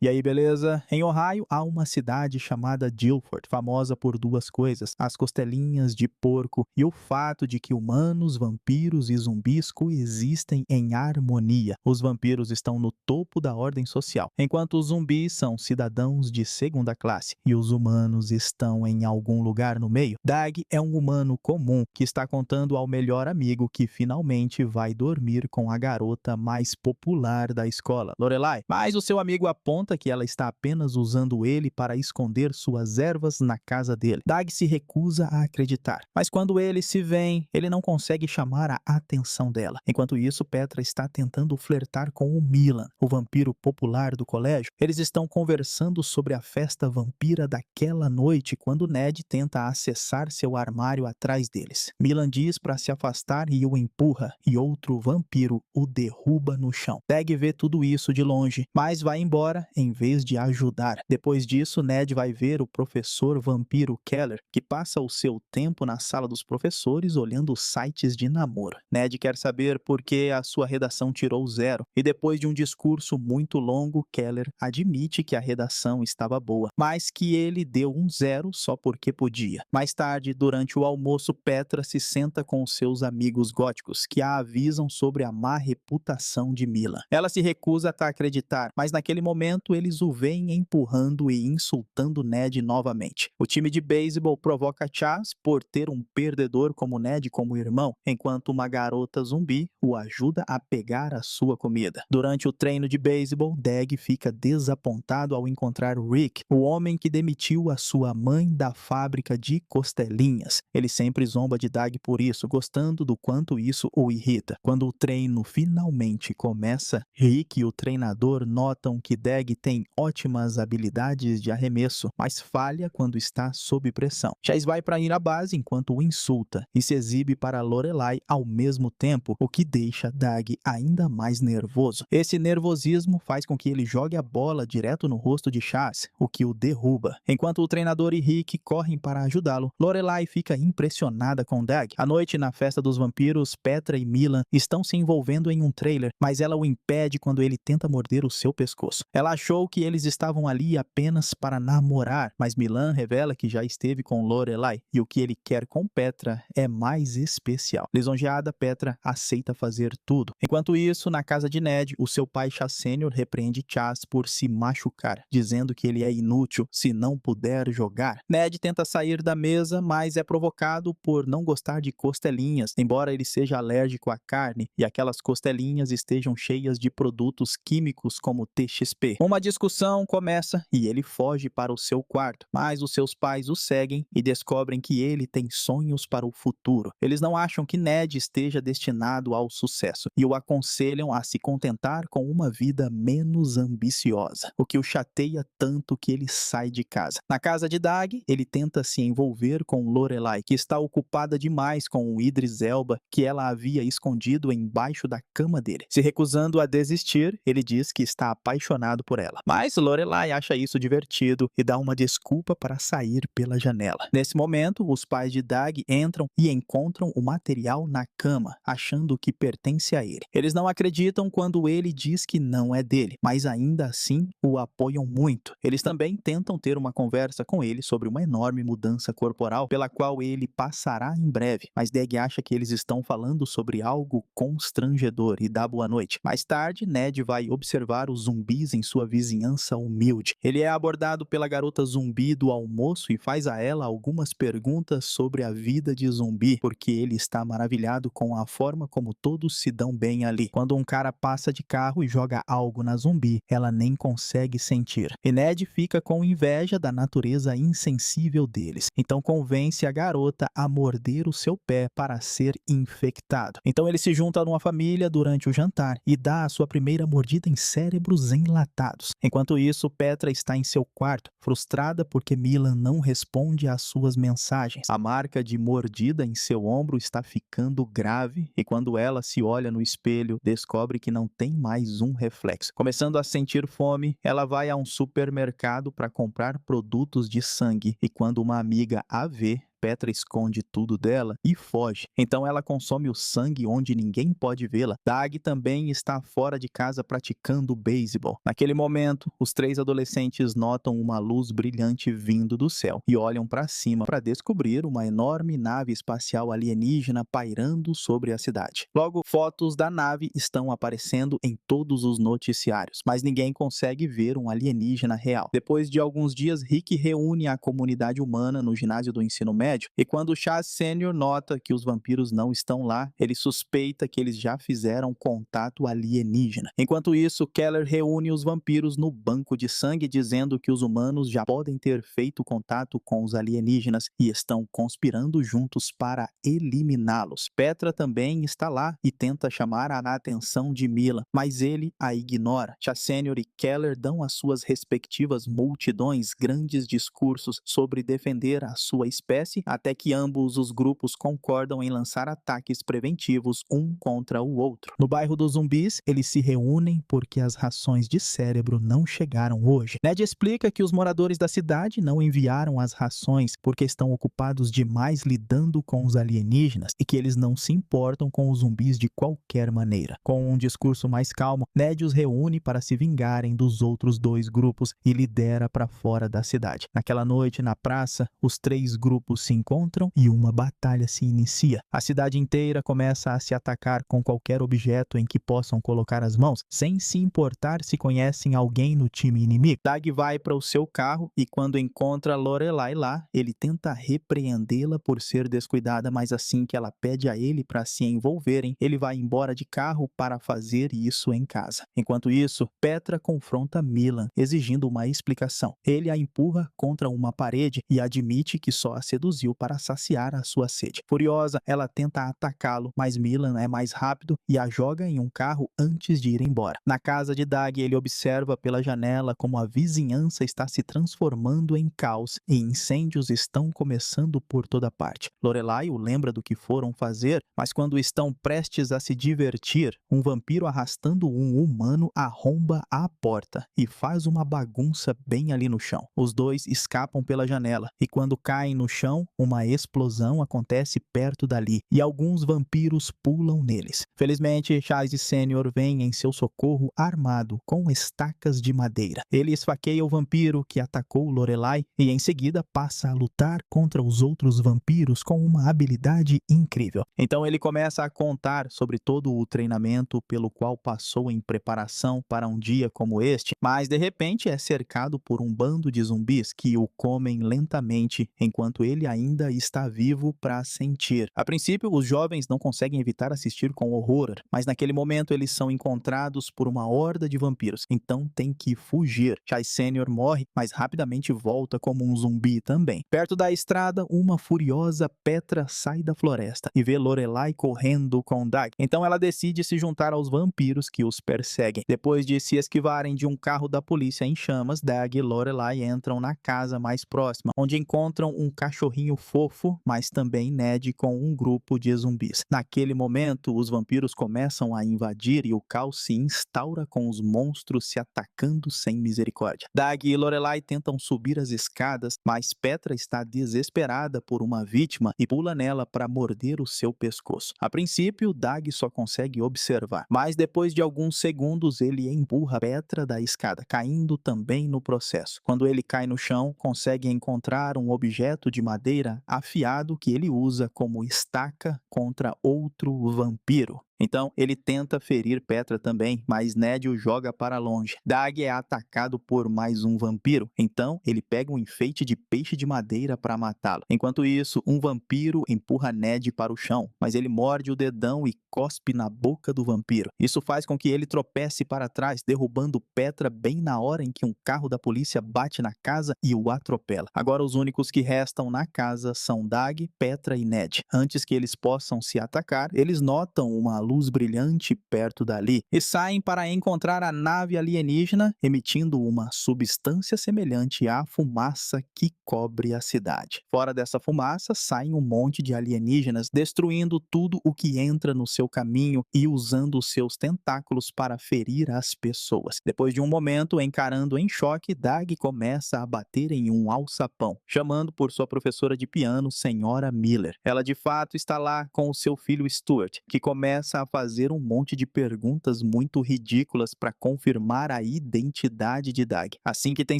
E aí, beleza? Em Ohio, há uma cidade chamada Guilford, famosa por duas coisas: as costelinhas de porco e o fato de que humanos, vampiros e zumbis coexistem em harmonia. Os vampiros estão no topo da ordem social, enquanto os zumbis são cidadãos de segunda classe e os humanos estão em algum lugar no meio. Doug é um humano comum que está contando ao melhor amigo que finalmente vai dormir com a garota mais popular da escola, Lorelai, mas o seu amigo aponta que ela está apenas usando ele para esconder suas ervas na casa dele. Doug se recusa a acreditar, mas quando eles se veem, ele não consegue chamar a atenção dela. Enquanto isso, Petra está tentando flertar com o Milan, o vampiro popular do colégio. Eles estão conversando sobre a festa vampira daquela noite quando Ned tenta acessar seu armário atrás deles. Milan diz para se afastar e o empurra, e outro vampiro o derruba no chão. Doug vê tudo isso de longe, mas vai embora em vez de ajudar. Depois disso, Ned vai ver o professor vampiro Keller, que passa o seu tempo na sala dos professores olhando sites de namoro. Ned quer saber por que a sua redação tirou 0, e depois de um discurso muito longo, Keller admite que a redação estava boa, mas que ele deu um 0 só porque podia. Mais tarde, durante o almoço, Petra se senta com seus amigos góticos, que a avisam sobre a má reputação de Milan. Ela se recusa a acreditar, mas naquele momento eles o veem empurrando e insultando Ned novamente. O time de beisebol provoca Chas por ter um perdedor como Ned como irmão, enquanto uma garota zumbi o ajuda a pegar a sua comida. Durante o treino de beisebol, Doug fica desapontado ao encontrar Rick, o homem que demitiu a sua mãe da fábrica de costelinhas. Ele sempre zomba de Doug por isso, gostando do quanto isso o irrita. Quando o treino finalmente começa, Rick e o treinador notam que Doug tem ótimas habilidades de arremesso, mas falha quando está sob pressão. Chase vai para ir à base enquanto o insulta e se exibe para Lorelai ao mesmo tempo, o que deixa Doug ainda mais nervoso. Esse nervosismo faz com que ele jogue a bola direto no rosto de Chase, o que o derruba. Enquanto o treinador e Rick correm para ajudá-lo, Lorelai fica impressionada com Doug. À noite, na festa dos vampiros, Petra e Milan estão se envolvendo em um trailer, mas ela o impede quando ele tenta morder o seu pescoço. Ela achou que eles estavam ali apenas para namorar, mas Milan revela que já esteve com Lorelai e o que ele quer com Petra é mais especial. Lisonjeada, Petra aceita fazer tudo. Enquanto isso, na casa de Ned, o seu pai Chas Sênior repreende Chas por se machucar, dizendo que ele é inútil se não puder jogar. Ned tenta sair da mesa, mas é provocado por não gostar de costelinhas, embora ele seja alérgico à carne e aquelas costelinhas estejam cheias de produtos químicos como TXP. Uma discussão começa e ele foge para o seu quarto, mas os seus pais o seguem e descobrem que ele tem sonhos para o futuro. Eles não acham que Ned esteja destinado ao sucesso e o aconselham a se contentar com uma vida menos ambiciosa, o que o chateia tanto que ele sai de casa. Na casa de Doug, ele tenta se envolver com Lorelai, que está ocupada demais com o Idris Elba, que ela havia escondido embaixo da cama dele. Se recusando a desistir, ele diz que está apaixonado por ela. Mas Lorelai acha isso divertido e dá uma desculpa para sair pela janela. Nesse momento, os pais de Doug entram e encontram o material na cama, achando que pertence a ele. Eles não acreditam quando ele diz que não é dele, mas ainda assim o apoiam muito. Eles também tentam ter uma conversa com ele sobre uma enorme mudança corporal pela qual ele passará em breve, mas Doug acha que eles estão falando sobre algo constrangedor e dá boa noite. Mais tarde, Ned vai observar os zumbis em sua vizinhança humilde. Ele é abordado pela garota zumbi do almoço e faz a ela algumas perguntas sobre a vida de zumbi, porque ele está maravilhado com a forma como todos se dão bem ali. Quando um cara passa de carro e joga algo na zumbi, ela nem consegue sentir. E Ned fica com inveja da natureza insensível deles. Então convence a garota a morder o seu pé para ser infectado. Então ele se junta numa família durante o jantar e dá a sua primeira mordida em cérebros enlatados. Enquanto isso, Petra está em seu quarto, frustrada porque Milan não responde às suas mensagens. A marca de mordida em seu ombro está ficando grave e quando ela se olha no espelho, descobre que não tem mais um reflexo. Começando a sentir fome, ela vai a um supermercado para comprar produtos de sangue e quando uma amiga a vê, Petra esconde tudo dela e foge. Então ela consome o sangue onde ninguém pode vê-la. Dag também está fora de casa praticando beisebol. Naquele momento, os três adolescentes notam uma luz brilhante vindo do céu e olham para cima para descobrir uma enorme nave espacial alienígena pairando sobre a cidade. Logo, fotos da nave estão aparecendo em todos os noticiários, mas ninguém consegue ver um alienígena real. Depois de alguns dias, Rick reúne a comunidade humana no ginásio do ensino médio e quando Chaz Sênior nota que os vampiros não estão lá, ele suspeita que eles já fizeram contato alienígena. Enquanto isso, Keller reúne os vampiros no banco de sangue dizendo que os humanos já podem ter feito contato com os alienígenas e estão conspirando juntos para eliminá-los. Petra também está lá e tenta chamar a atenção de Mila, mas ele a ignora. Chaz Sênior e Keller dão às suas respectivas multidões grandes discursos sobre defender a sua espécie, até que ambos os grupos concordam em lançar ataques preventivos um contra o outro. No bairro dos zumbis, eles se reúnem porque as rações de cérebro não chegaram hoje. Ned explica que os moradores da cidade não enviaram as rações porque estão ocupados demais lidando com os alienígenas e que eles não se importam com os zumbis de qualquer maneira. Com um discurso mais calmo, Ned os reúne para se vingarem dos outros dois grupos e lidera para fora da cidade. Naquela noite, na praça, os três grupos se encontram e uma batalha se inicia. A cidade inteira começa a se atacar com qualquer objeto em que possam colocar as mãos, sem se importar se conhecem alguém no time inimigo. Dag vai para o seu carro e quando encontra Lorelai lá, ele tenta repreendê-la por ser descuidada, mas assim que ela pede a ele para se envolverem, ele vai embora de carro para fazer isso em casa. Enquanto isso, Petra confronta Milan, exigindo uma explicação. Ele a empurra contra uma parede e admite que só a seduziu para saciar a sua sede. Furiosa, ela tenta atacá-lo, mas Milan é mais rápido e a joga em um carro antes de ir embora. Na casa de Dag, ele observa pela janela como a vizinhança está se transformando em caos e incêndios estão começando por toda parte. Lorelai o lembra do que foram fazer, mas quando estão prestes a se divertir, um vampiro arrastando um humano arromba a porta e faz uma bagunça bem ali no chão. Os dois escapam pela janela e quando caem no chão, uma explosão acontece perto dali e alguns vampiros pulam neles. Felizmente, Chaz Sênior vem em seu socorro armado com estacas de madeira. Ele esfaqueia o vampiro que atacou Lorelai e em seguida passa a lutar contra os outros vampiros com uma habilidade incrível. Então ele começa a contar sobre todo o treinamento pelo qual passou em preparação para um dia como este, mas de repente é cercado por um bando de zumbis que o comem lentamente enquanto ele ainda está vivo para sentir. A princípio, os jovens não conseguem evitar assistir com horror, mas naquele momento eles são encontrados por uma horda de vampiros, então tem que fugir. Chaz Sênior morre, mas rapidamente volta como um zumbi também. Perto da estrada, uma furiosa Petra sai da floresta e vê Lorelai correndo com Dag. Então ela decide se juntar aos vampiros que os perseguem. Depois de se esquivarem de um carro da polícia em chamas, Dag e Lorelai entram na casa mais próxima, onde encontram um cachorrinho fofo, mas também Ned com um grupo de zumbis. Naquele momento, os vampiros começam a invadir e o caos se instaura com os monstros se atacando sem misericórdia. Dag e Lorelai tentam subir as escadas, mas Petra está desesperada por uma vítima e pula nela para morder o seu pescoço. A princípio, Dag só consegue observar, mas depois de alguns segundos ele empurra Petra da escada, caindo também no processo. Quando ele cai no chão, consegue encontrar um objeto de madeira afiado que ele usa como estaca contra outro vampiro. Então, ele tenta ferir Petra também, mas Ned o joga para longe. Dag é atacado por mais um vampiro, então ele pega um enfeite de peixe de madeira para matá-lo. Enquanto isso, um vampiro empurra Ned para o chão, mas ele morde o dedão e cospe na boca do vampiro. Isso faz com que ele tropece para trás, derrubando Petra bem na hora em que um carro da polícia bate na casa e o atropela. Agora os únicos que restam na casa são Dag, Petra e Ned. Antes que eles possam se atacar, eles notam uma luz luz brilhante perto dali e saem para encontrar a nave alienígena emitindo uma substância semelhante à fumaça que cobre a cidade. Fora dessa fumaça, saem um monte de alienígenas, destruindo tudo o que entra no seu caminho e usando seus tentáculos para ferir as pessoas. Depois de um momento, encarando em choque, Dag começa a bater em um alçapão, chamando por sua professora de piano, Senhora Miller. Ela de fato está lá com o seu filho Stuart, que começa a fazer um monte de perguntas muito ridículas para confirmar a identidade de Dag. Assim que tem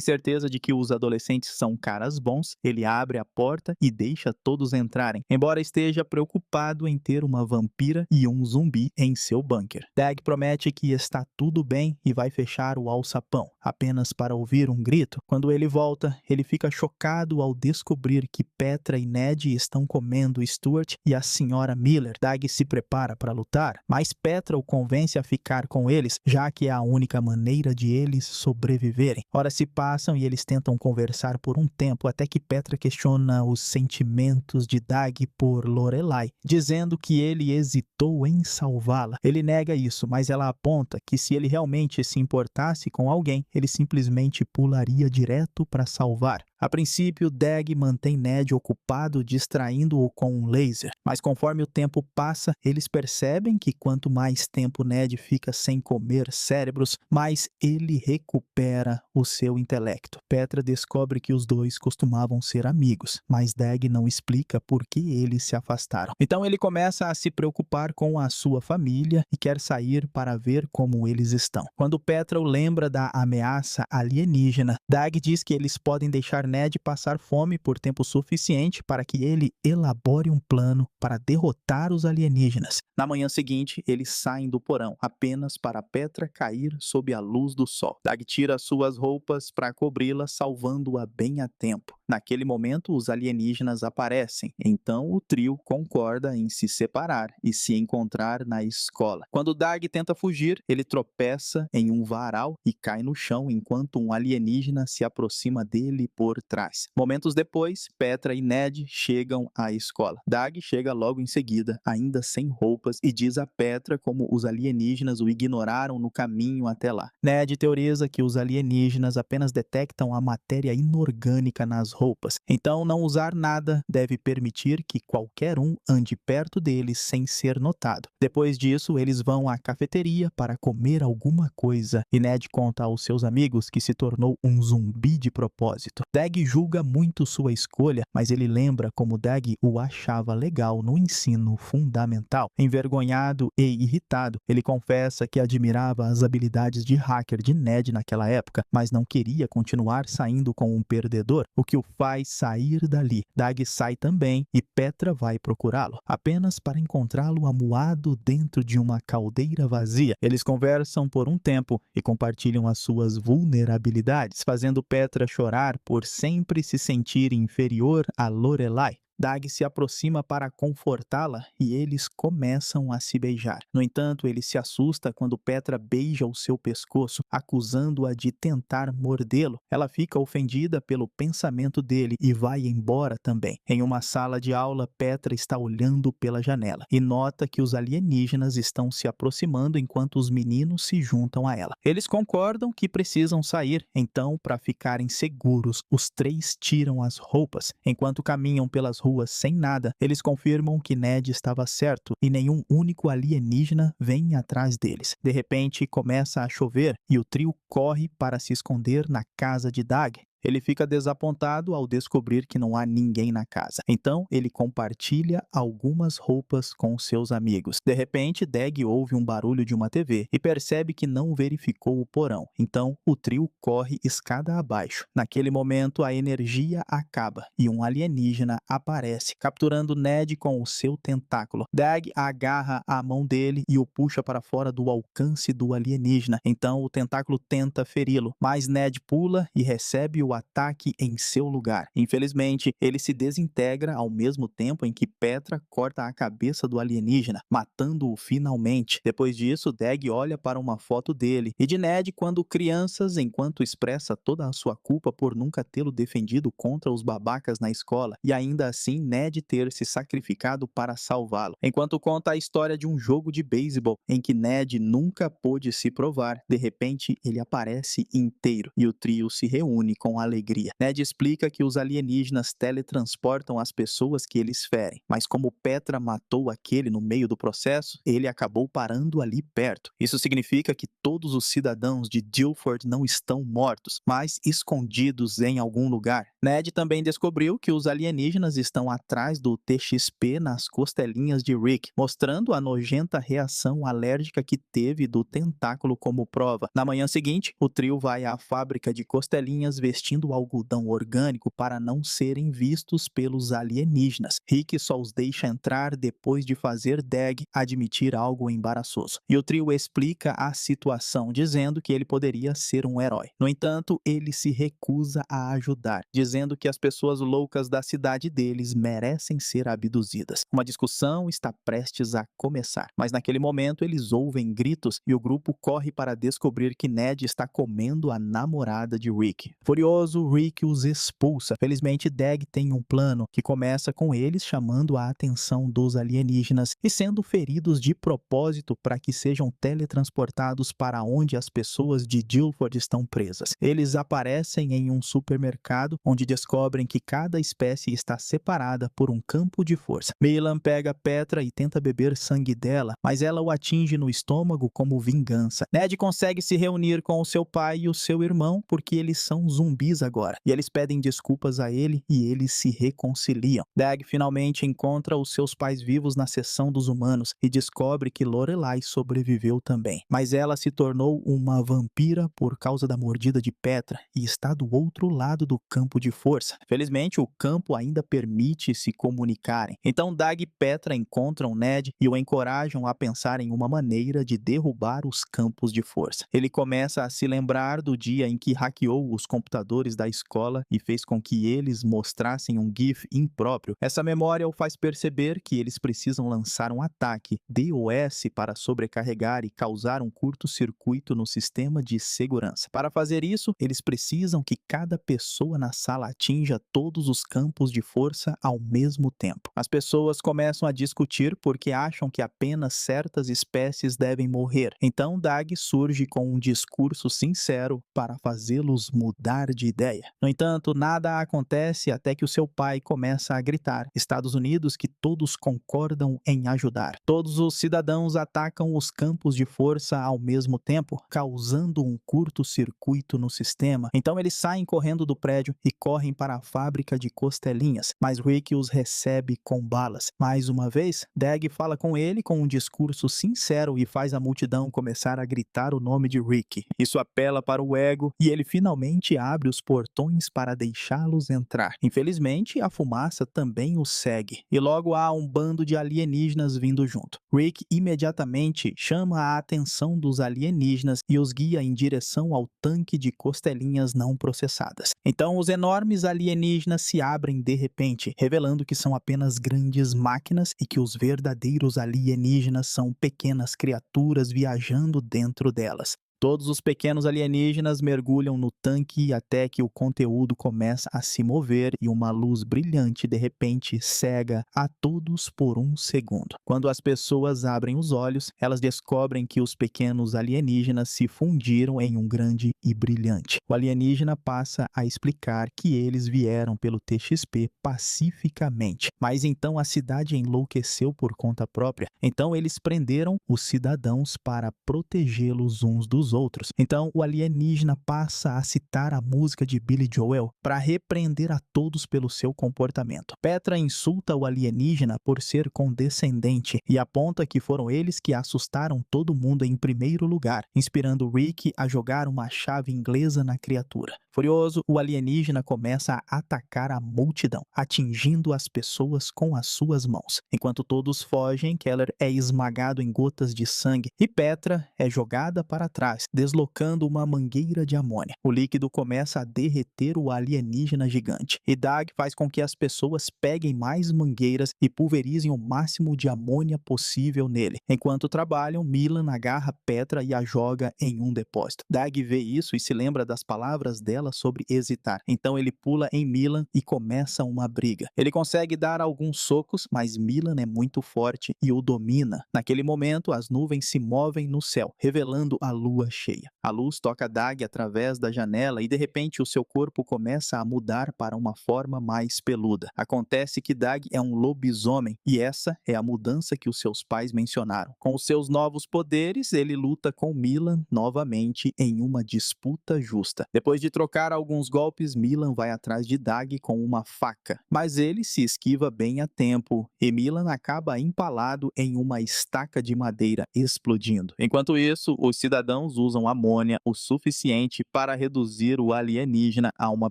certeza de que os adolescentes são caras bons, ele abre a porta e deixa todos entrarem, embora esteja preocupado em ter uma vampira e um zumbi em seu bunker. Dag promete que está tudo bem e vai fechar o alçapão, apenas para ouvir um grito. Quando ele volta, ele fica chocado ao descobrir que Petra e Ned estão comendo Stuart e a senhora Miller. Dag se prepara para lutar, mas Petra o convence a ficar com eles, já que é a única maneira de eles sobreviverem. Horas se passam e eles tentam conversar por um tempo, até que Petra questiona os sentimentos de Dag por Lorelai, dizendo que ele hesitou em salvá-la. Ele nega isso, mas ela aponta que se ele realmente se importasse com alguém, ele simplesmente pularia direto para salvar. A princípio, Dag mantém Ned ocupado distraindo-o com um laser, mas conforme o tempo passa, eles percebem que quanto mais tempo Ned fica sem comer cérebros, mais ele recupera o seu intelecto. Petra descobre que os dois costumavam ser amigos, mas Dag não explica por que eles se afastaram. Então ele começa a se preocupar com a sua família e quer sair para ver como eles estão. Quando Petra o lembra da ameaça alienígena, Dag diz que eles podem deixar Ned passar fome por tempo suficiente para que ele elabore um plano para derrotar os alienígenas. Na manhã seguinte, eles saem do porão, apenas para Petra cair sob a luz do sol. Dag tira suas roupas para cobri-la, salvando-a bem a tempo. Naquele momento, os alienígenas aparecem, então o trio concorda em se separar e se encontrar na escola. Quando Dag tenta fugir, ele tropeça em um varal e cai no chão enquanto um alienígena se aproxima dele por trás. Momentos depois, Petra e Ned chegam à escola. Dag chega logo em seguida, ainda sem roupas, e diz a Petra como os alienígenas o ignoraram no caminho até lá. Ned teoriza que os alienígenas apenas detectam a matéria inorgânica nas roupas, então não usar nada deve permitir que qualquer um ande perto deles sem ser notado. Depois disso, eles vão à cafeteria para comer alguma coisa, e Ned conta aos seus amigos que se tornou um zumbi de propósito. Dag julga muito sua escolha, mas ele lembra como Dag o achava legal no ensino fundamental. Envergonhado e irritado, ele confessa que admirava as habilidades de hacker de Ned naquela época, mas não queria continuar saindo com um perdedor, o que o faz sair dali. Dag sai também e Petra vai procurá-lo, apenas para encontrá-lo amuado dentro de uma caldeira vazia. Eles conversam por um tempo e compartilham as suas vulnerabilidades, fazendo Petra chorar por sempre se sentir inferior a Lorelai. Dag se aproxima para confortá-la e eles começam a se beijar. No entanto, ele se assusta quando Petra beija o seu pescoço, acusando-a de tentar mordê-lo. Ela fica ofendida pelo pensamento dele e vai embora também. Em uma sala de aula, Petra está olhando pela janela e nota que os alienígenas estão se aproximando enquanto os meninos se juntam a ela. Eles concordam que precisam sair, então, para ficarem seguros, os três tiram as roupas. Enquanto caminham pelas ruas sem nada, eles confirmam que Ned estava certo e nenhum único alienígena vem atrás deles. De repente, começa a chover e o trio corre para se esconder na casa de Dag. Ele fica desapontado ao descobrir que não há ninguém na casa. Então, ele compartilha algumas roupas com seus amigos. De repente, Dag ouve um barulho de uma TV e percebe que não verificou o porão. Então, o trio corre escada abaixo. Naquele momento, a energia acaba e um alienígena aparece, capturando Ned com o seu tentáculo. Dag agarra a mão dele e o puxa para fora do alcance do alienígena. Então, o tentáculo tenta feri-lo, mas Ned pula e recebe o o ataque em seu lugar. Infelizmente, ele se desintegra ao mesmo tempo em que Petra corta a cabeça do alienígena, matando-o finalmente. Depois disso, Dag olha para uma foto dele e de Ned quando crianças, enquanto expressa toda a sua culpa por nunca tê-lo defendido contra os babacas na escola e ainda assim Ned ter se sacrificado para salvá-lo. Enquanto conta a história de um jogo de beisebol em que Ned nunca pôde se provar, de repente ele aparece inteiro e o trio se reúne com alegria. Ned explica que os alienígenas teletransportam as pessoas que eles ferem, mas como Petra matou aquele no meio do processo, ele acabou parando ali perto. Isso significa que todos os cidadãos de Dilford não estão mortos, mas escondidos em algum lugar. Ned também descobriu que os alienígenas estão atrás do TXP nas costelinhas de Rick, mostrando a nojenta reação alérgica que teve do tentáculo como prova. Na manhã seguinte, o trio vai à fábrica de costelinhas vestindo algodão orgânico para não serem vistos pelos alienígenas. Rick só os deixa entrar depois de fazer Dag admitir algo embaraçoso. E o trio explica a situação, dizendo que ele poderia ser um herói. No entanto, ele se recusa a ajudar, dizendo que as pessoas loucas da cidade deles merecem ser abduzidas. Uma discussão está prestes a começar, mas naquele momento eles ouvem gritos e o grupo corre para descobrir que Ned está comendo a namorada de Rick. Furioso, Rick os expulsa. Felizmente, Dag tem um plano que começa com eles chamando a atenção dos alienígenas e sendo feridos de propósito para que sejam teletransportados para onde as pessoas de Dilford estão presas. Eles aparecem em um supermercado onde descobrem que cada espécie está separada por um campo de força. Milan pega Petra e tenta beber sangue dela, mas ela o atinge no estômago como vingança. Ned consegue se reunir com o seu pai e o seu irmão porque eles são zumbis agora, e eles pedem desculpas a ele e eles se reconciliam. Dag finalmente encontra os seus pais vivos na seção dos humanos e descobre que Lorelai sobreviveu também, mas ela se tornou uma vampira por causa da mordida de Petra e está do outro lado do campo de força. Felizmente, o campo ainda permite se comunicarem. Então Dag e Petra encontram Ned e o encorajam a pensar em uma maneira de derrubar os campos de força. Ele começa a se lembrar do dia em que hackeou os computadores da escola e fez com que eles mostrassem um GIF impróprio. Essa memória o faz perceber que eles precisam lançar um ataque DOS para sobrecarregar e causar um curto-circuito no sistema de segurança. Para fazer isso, eles precisam que cada pessoa na sala atinja todos os campos de força ao mesmo tempo. As pessoas começam a discutir porque acham que apenas certas espécies devem morrer. Então Dag surge com um discurso sincero para fazê-los mudar de ideia. No entanto, nada acontece até que o seu pai começa a gritar: Estados Unidos, que todos concordam em ajudar. Todos os cidadãos atacam os campos de força ao mesmo tempo, causando um curto-circuito no sistema. Então eles saem correndo do prédio e correm para a fábrica de costelinhas, mas Rick os recebe com balas. Mais uma vez, Dag fala com ele com um discurso sincero e faz a multidão começar a gritar o nome de Rick. Isso apela para o ego e ele finalmente abre os portões para deixá-los entrar. Infelizmente, a fumaça também os segue e logo há um bando de alienígenas vindo junto. Rick imediatamente chama a atenção dos alienígenas e os guia em direção ao tanque de costelinhas não processadas. Então os enormes alienígenas se abrem de repente, revelando que são apenas grandes máquinas e que os verdadeiros alienígenas são pequenas criaturas viajando dentro delas. Todos os pequenos alienígenas mergulham no tanque até que o conteúdo começa a se mover e uma luz brilhante de repente cega a todos por um segundo. Quando as pessoas abrem os olhos, elas descobrem que os pequenos alienígenas se fundiram em um grande e brilhante. O alienígena passa a explicar que eles vieram pelo TXP pacificamente, mas então a cidade enlouqueceu por conta própria. Então eles prenderam os cidadãos para protegê-los uns dos outros. Então o alienígena passa a citar a música de Billy Joel para repreender a todos pelo seu comportamento. Petra insulta o alienígena por ser condescendente e aponta que foram eles que assustaram todo mundo em primeiro lugar, inspirando Rick a jogar uma chave inglesa na criatura. Furioso, o alienígena começa a atacar a multidão, atingindo as pessoas com as suas mãos. Enquanto todos fogem, Keller é esmagado em gotas de sangue e Petra é jogada para trás, gás, deslocando uma mangueira de amônia. O líquido começa a derreter o alienígena gigante, e Dag faz com que as pessoas peguem mais mangueiras e pulverizem o máximo de amônia possível nele. Enquanto trabalham, Milan agarra Petra e a joga em um depósito. Dag vê isso e se lembra das palavras dela sobre hesitar. Então ele pula em Milan e começa uma briga. Ele consegue dar alguns socos, mas Milan é muito forte e o domina. Naquele momento, as nuvens se movem no céu, revelando a lua cheia. A luz toca Dag através da janela e de repente o seu corpo começa a mudar para uma forma mais peluda. Acontece que Dag é um lobisomem e essa é a mudança que os seus pais mencionaram. Com os seus novos poderes, ele luta com Milan novamente em uma disputa justa. Depois de trocar alguns golpes, Milan vai atrás de Dag com uma faca, mas ele se esquiva bem a tempo e Milan acaba empalado em uma estaca de madeira explodindo. Enquanto isso, os cidadãos usam amônia o suficiente para reduzir o alienígena a uma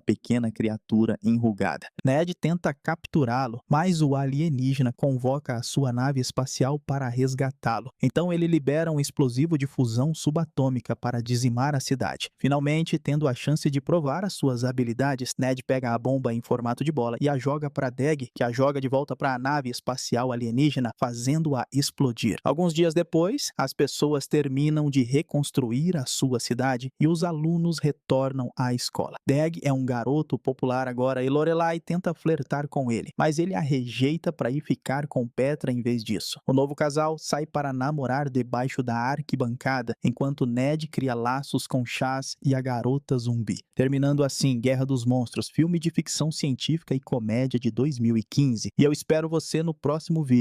pequena criatura enrugada. Ned tenta capturá-lo, mas o alienígena convoca a sua nave espacial para resgatá-lo. Então ele libera um explosivo de fusão subatômica para dizimar a cidade. Finalmente, tendo a chance de provar as suas habilidades, Ned pega a bomba em formato de bola e a joga para Dag, que a joga de volta para a nave espacial alienígena, fazendo-a explodir. Alguns dias depois, as pessoas terminam de reconstruir a sua cidade e os alunos retornam à escola. Dag é um garoto popular agora e Lorelai tenta flertar com ele, mas ele a rejeita para ir ficar com Petra em vez disso. O novo casal sai para namorar debaixo da arquibancada, enquanto Ned cria laços com Chas e a garota zumbi. Terminando assim Guerra dos Monstros, filme de ficção científica e comédia de 2015. E eu espero você no próximo vídeo.